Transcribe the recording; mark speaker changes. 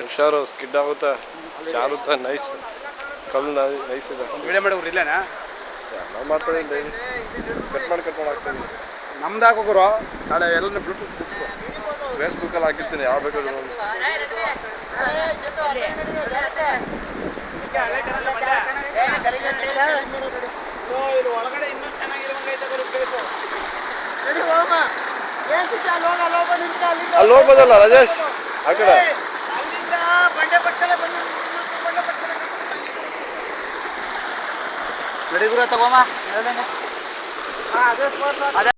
Speaker 1: ಹುಷಾರು ಸ್ಕಿಡ್ ಆಗುತ್ತಾ ಜಾರುತ್ತಾ ನೈಸ್ ಕಲ್ಲು ನೈಸ್ ಇದೆ
Speaker 2: ವಿಡಿಯೋ ಮಾಡೋರು ಇಲ್ಲೇನಾ
Speaker 1: ಎಲ್ಲ ಮಾಡ್ತಾ ಇದ್ದೀನಿ ಕಟ್ ಮಾಡಿ ಹಾಕ್ತೀನಿ
Speaker 2: ನಮ್ದು ಹಾಕೋರು ನಾಳೆ ಎಲ್ಲ
Speaker 1: ಫೇಸ್ಬುಕ್ಕಲ್ಲಿ ಹಾಕಿರ್ತೀನಿ ಯಾವ ಬೇಕಾದ್ರೂ
Speaker 2: ಒಳಗಡೆ ಇನ್ನೂ ಚೆನ್ನಾಗಿರುವಂಗೈತೆ
Speaker 1: ಅಲ್ಲಿ ಹೋಗ್ಬೋದಲ್ಲ ರಾಜೇಶ್ ಆ ಕಡೆ
Speaker 2: ಬಂಡೆ ಪಟ್ಟಲೆ ಬಂದು ನಡಿ ಗುರು ತಗೋಮ ಅದೇ